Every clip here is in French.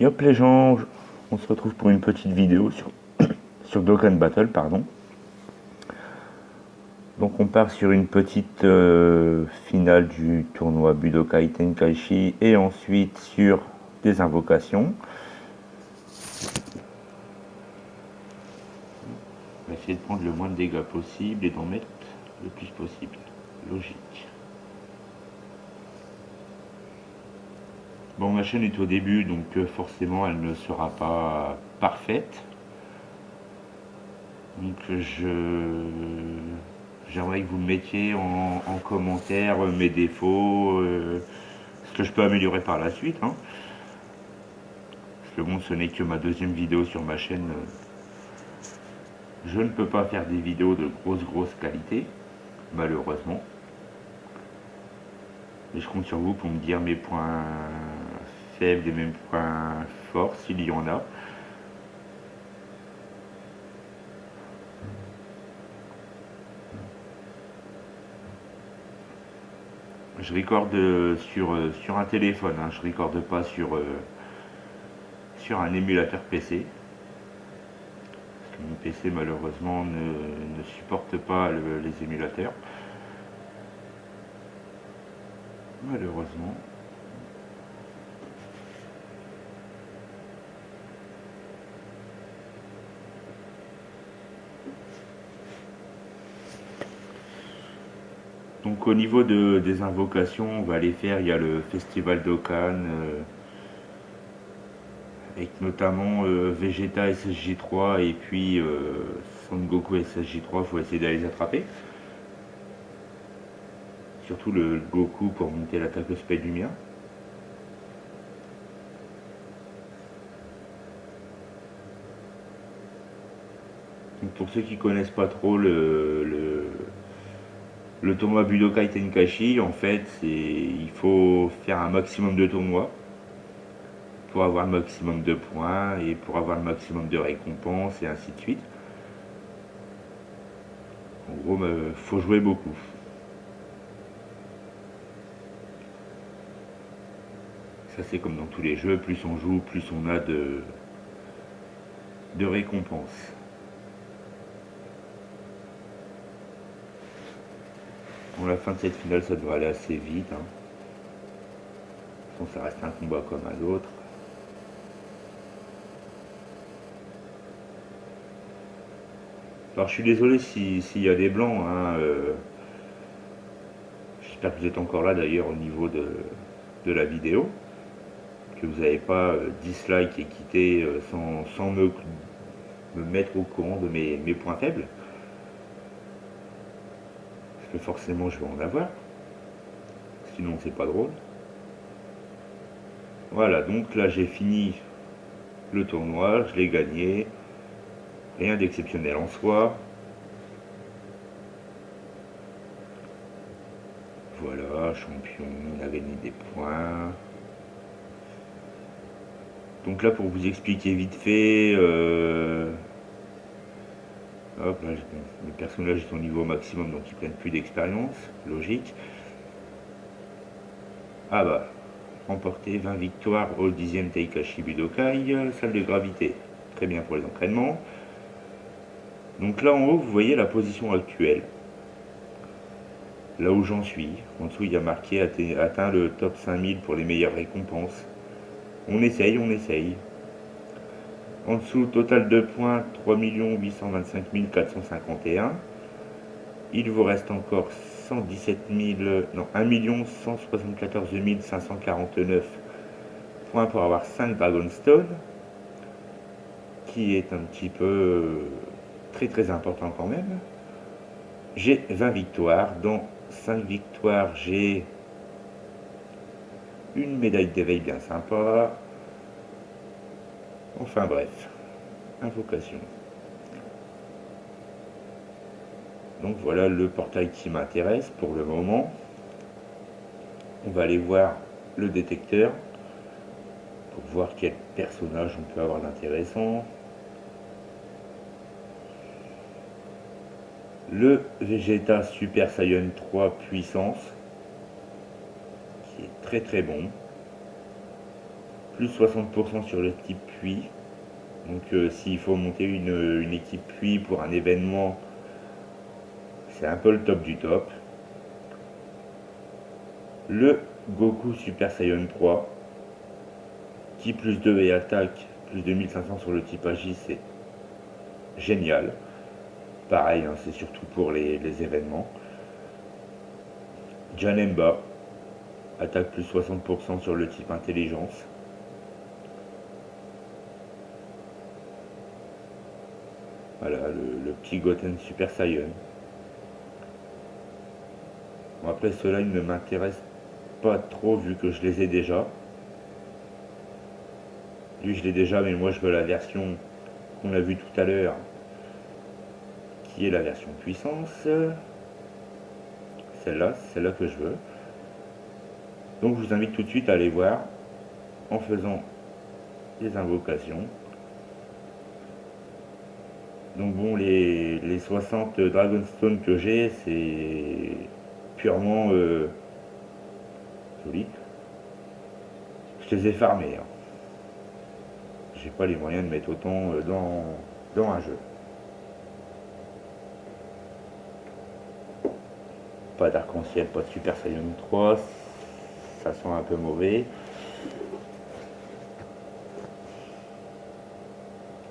Et hop les gens, on se retrouve pour une petite vidéo sur Dokkan Battle, pardon. Donc on part sur une petite finale du tournoi Budokai Tenkaichi et ensuite sur des invocations. On va essayer de prendre le moins de dégâts possible et d'en mettre le plus possible. Logique. Bon, ma chaîne est au début, donc forcément elle ne sera pas parfaite. Donc j'aimerais que vous mettiez en commentaire mes défauts, ce que je peux améliorer par la suite. Hein. Parce que bon, ce n'est que ma deuxième vidéo sur ma chaîne. Je ne peux pas faire des vidéos de grosse qualité, malheureusement. Et je compte sur vous pour me dire mes points faibles et mes points forts, s'il y en a. Je recorde sur un téléphone, hein. Je recorde pas sur un émulateur PC. Parce que mon PC malheureusement ne supporte pas les émulateurs. Malheureusement. Donc au niveau des invocations, on va les faire. Il y a le Festival Dokkan, avec notamment Vegeta SSJ3 et puis Son Goku SSJ3. Il faut essayer d'aller les attraper. Surtout le Goku pour monter l'attaque au Spade Lumière. Donc pour ceux qui connaissent pas trop le tournoi Budokai Tenkaichi, en fait, il faut faire un maximum de tournois pour avoir le maximum de points et pour avoir le maximum de récompenses et ainsi de suite. En gros, faut jouer beaucoup. Ça c'est comme dans tous les jeux, plus on joue, plus on a de récompenses. Bon, la fin de cette finale, ça devrait aller assez vite. Hein. Bon, ça reste un combat comme un autre. Alors je suis désolé s'il y a des blancs. Hein, j'espère que vous êtes encore là d'ailleurs au niveau de la vidéo. Que vous n'avez pas dislike et quitté sans me mettre au courant de mes points faibles. Parce que forcément je vais en avoir. Sinon c'est pas drôle. Voilà, donc là j'ai fini le tournoi, je l'ai gagné. Rien d'exceptionnel en soi. Voilà, champion, on a gagné des points. Donc là pour vous expliquer vite fait, hop, là, les personnages sont au niveau maximum donc ils prennent plus d'expérience, logique. Ah bah, remporté 20 victoires au 10e Tenkaichi Budokai, salle de gravité, très bien pour les entraînements. Donc là en haut vous voyez la position actuelle, là où j'en suis. En dessous il y a marqué atteint le top 5000 pour les meilleures récompenses. On essaye, on essaye. En dessous, total de points 3 825 451. Il vous reste encore 117 000, non, 1 174 549 points pour avoir 5 Dragonstone, qui est un petit peu très important quand même. J'ai 20 victoires, dans 5 victoires j'ai une médaille d'éveil bien sympa. Enfin bref, invocation. Donc voilà le portail qui m'intéresse pour le moment. On va aller voir le détecteur pour voir quel personnage on peut avoir d'intéressant. Le Vegeta Super Saiyan 3 puissance, qui est très bon. plus 60% sur le type puits. Donc s'il faut monter une équipe puits pour un événement, c'est un peu le top du top. Le Goku Super Saiyan 3, qui plus 2 et attaque, plus 2500 sur le type Agi, c'est génial. Pareil, hein, c'est surtout pour les événements. Janemba, attaque plus 60% sur le type intelligence. Voilà, le petit Goten Super Saiyan. Bon, après, ceux-là, ils ne m'intéressent pas trop vu que je les ai déjà. Lui, je l'ai déjà, mais moi, je veux la version qu'on a vue tout à l'heure, qui est la version puissance. Celle-là, c'est celle-là que je veux. Donc, je vous invite tout de suite à aller voir en faisant des invocations. Donc bon, les 60 Dragonstone que j'ai, c'est purement joli. Je les ai farmés, hein. J'ai pas les moyens de mettre autant dans un jeu. Pas d'arc-en-ciel, pas de Super Saiyan 3, ça sent un peu mauvais.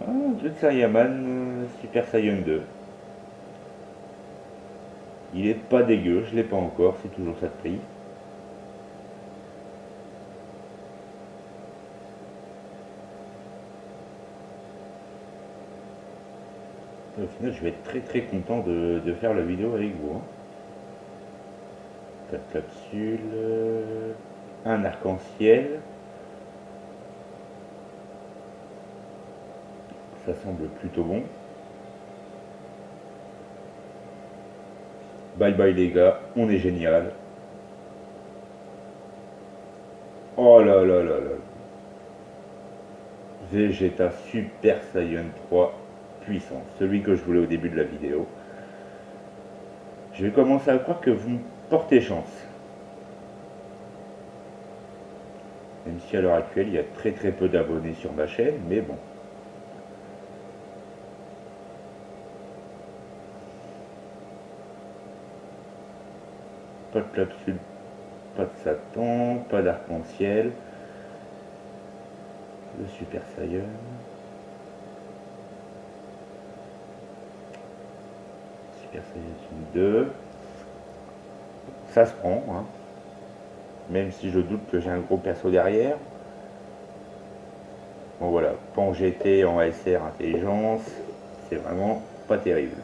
Ah, Good Saiyaman Super Saiyan 2. Il est pas dégueu, je l'ai pas encore, c'est toujours ça de prix. Au final, je vais être très très content de faire la vidéo avec vous, hein. 4 capsules, un arc-en-ciel. Ça semble plutôt bon. Bye bye les gars, on est génial. Oh là là là là. Vegeta Super Saiyan 3 puissant, celui que je voulais au début de la vidéo. Je vais commencer à croire que vous me portez chance. Même si à l'heure actuelle il y a très très peu d'abonnés sur ma chaîne, mais bon. Pas de capsule, pas de Satan, pas d'arc-en-ciel. Le Super Saiyan. Super Saiyan 2. Ça se prend, hein. Même si je doute que j'ai un gros perso derrière. Bon voilà, Pan GT en SR intelligence, c'est vraiment pas terrible.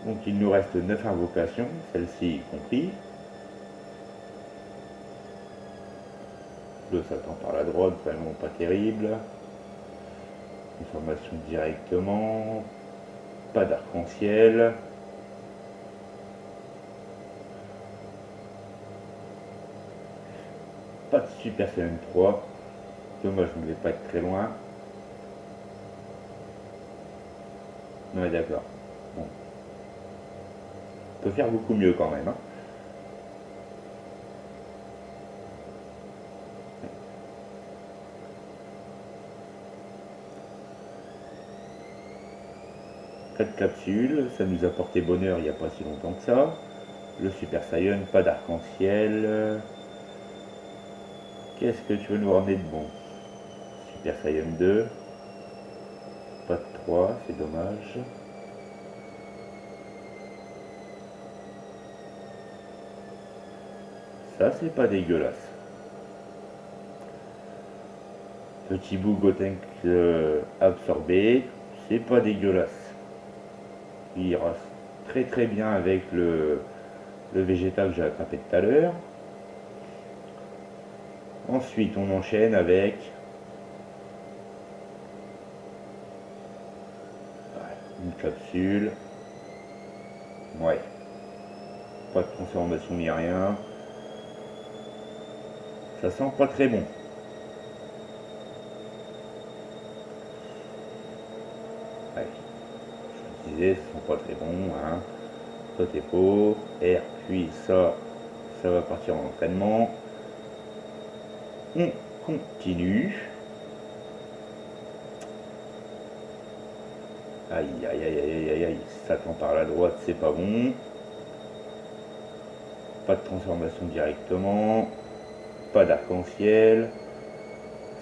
Donc il nous reste 9 invocations, celle-ci y compris. Le Satan par la droite, vraiment pas terrible. Information directement. Pas d'arc-en-ciel. Pas de Super Saiyan 3. Dommage, je ne vais pas être très loin. Ouais, d'accord. Bon. On peut faire beaucoup mieux quand même, hein. Quatre capsules, ça nous a porté bonheur il n'y a pas si longtemps que ça. Le Super Saiyan, pas d'arc-en-ciel. Qu'est-ce que tu veux nous ramener de bon? Super Saiyan 2. Pas de 3, c'est dommage. Ça, c'est pas dégueulasse. Petit bout Gotenk absorbé, c'est pas dégueulasse. Il ira très très bien avec le végétal que j'ai attrapé tout à l'heure. Ensuite, on enchaîne avec une capsule. Ouais. Pas de transformation ni rien. Ça sent pas très bon. Ouais. Je disais, ça sent pas très bon, hein. Ça c'est faux. R, puis ça ça va partir en entraînement. On continue. Aïe, aïe, aïe, aïe, aïe, aïe, ça tend par la droite, c'est pas bon. Pas de transformation directement. Pas d'arc-en-ciel.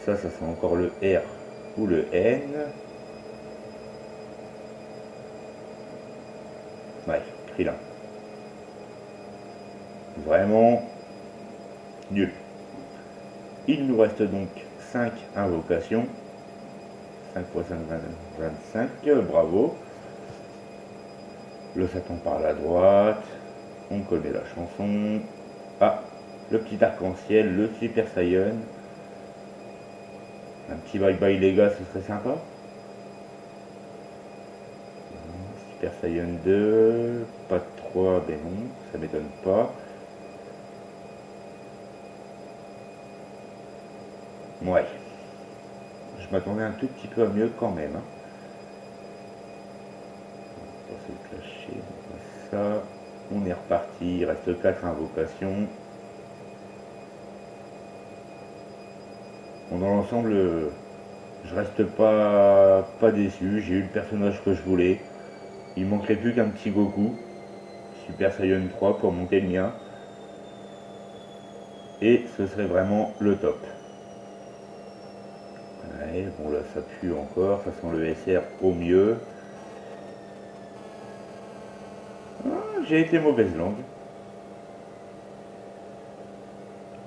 Ça sent encore le R ou le N. Ouais, Krillin. Vraiment nul. Il nous reste donc 5 invocations. 5 x 5, 25. Bravo. Le Satan par la droite. On connaît la chanson. Ah, le petit arc-en-ciel, le Super Saiyan. Un petit bye bye les gars, ce serait sympa. Super Saiyan 2. Pas de 3, ben non, ça m'étonne pas. Ouais. Je m'attendais un tout petit peu à mieux quand même. Hein. On va se clasher, ça. On est reparti, il reste 4 invocations. Bon, dans l'ensemble, je reste pas déçu. J'ai eu le personnage que je voulais. Il manquerait plus qu'un petit Goku. Super Saiyan 3 pour monter le mien. Et ce serait vraiment le top. Ouais, bon là ça pue encore, ça sent le SR au mieux. Ah, j'ai été mauvaise langue.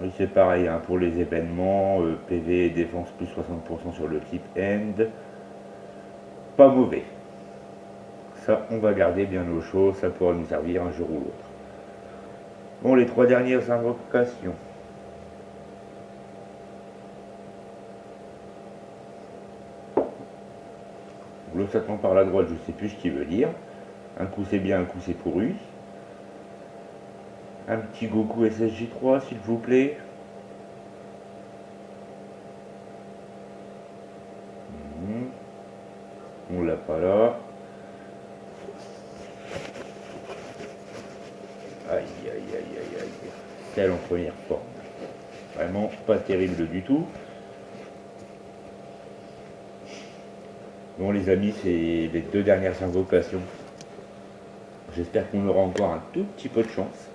Oui, c'est pareil hein, pour les événements, PV et défense plus 60% sur le type End. Pas mauvais. Ça, on va garder bien au chaud, ça pourra nous servir un jour ou l'autre. Bon, les 3 dernières invocations. Le Satan par la droite, je sais plus ce qu'il veut dire. Un coup c'est bien, un coup c'est pourri. Un petit Goku SSJ3, s'il vous plaît. On l'a pas là. Aïe, aïe, aïe, aïe, aïe. Celle en première forme. Vraiment pas terrible du tout. Bon les amis, c'est les 2 dernières invocations. J'espère qu'on aura encore un tout petit peu de chance.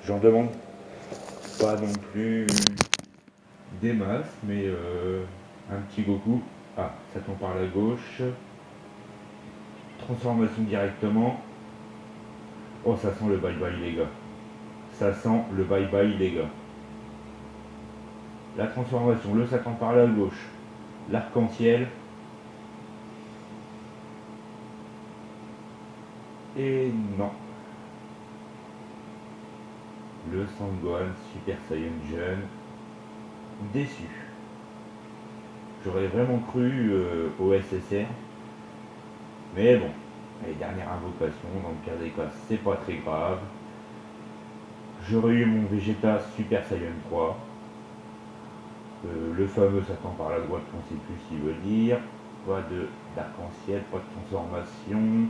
J'en demande pas non plus des masses, mais un petit Goku. Ah, ça tombe par la gauche. Transformation directement. Oh, ça sent le bye-bye les gars. Ça sent le bye-bye les gars. La transformation, le Satan par la gauche. L'arc-en-ciel. Et non. Le Sangohan Super Saiyan jeune. Déçu. J'aurais vraiment cru au SSR. Mais bon, les dernières invocations, dans le cas des cas, c'est pas très grave. J'aurais eu mon Vegeta Super Saiyan 3. Le fameux Satan par la droite, on ne sait plus ce qu'il veut dire. Pas d'arc-en-ciel, pas de transformation.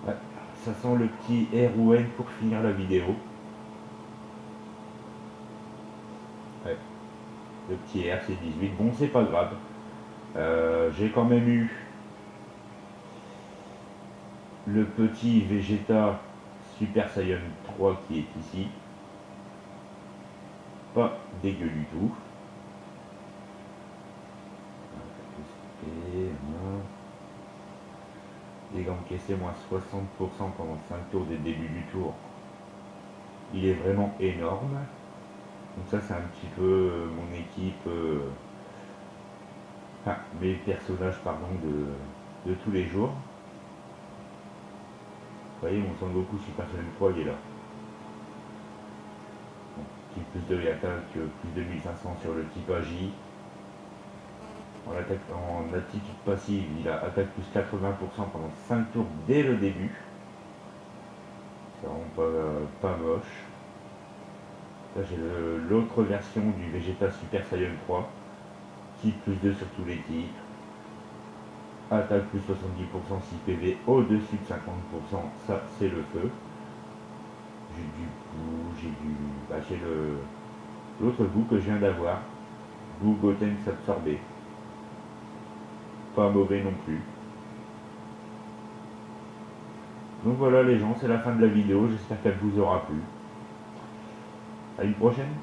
Ouais, ça sent le petit R ou N pour finir la vidéo. Ouais, le petit R c'est 18. Bon, c'est pas grave. J'ai quand même eu le petit Vegeta Super Saiyan 3 qui est ici. Pas dégueu du tout. Dégâts encaissés moins 60% pendant 5 tours des débuts du tour. Il est vraiment énorme. Donc ça c'est un petit peu mon équipe, enfin mes personnages pardon de tous les jours. Vous voyez mon Sangoku Super Saiyan 3 il est là. Bon, type plus de attaque, plus de 1500 sur le type AJ. En attitude passive, il a attaque plus 80% pendant 5 tours dès le début. C'est vraiment pas moche. Là j'ai l'autre version du Vegeta Super Saiyan 3. Type plus 2 sur tous les types. Attaque plus 70%, 6 PV au-dessus de 50%, ça c'est le feu. J'ai du goût, j'ai l'autre goût que je viens d'avoir. Goût Gotenks absorbé. Pas mauvais non plus. Donc voilà les gens, c'est la fin de la vidéo, j'espère qu'elle vous aura plu. À une prochaine.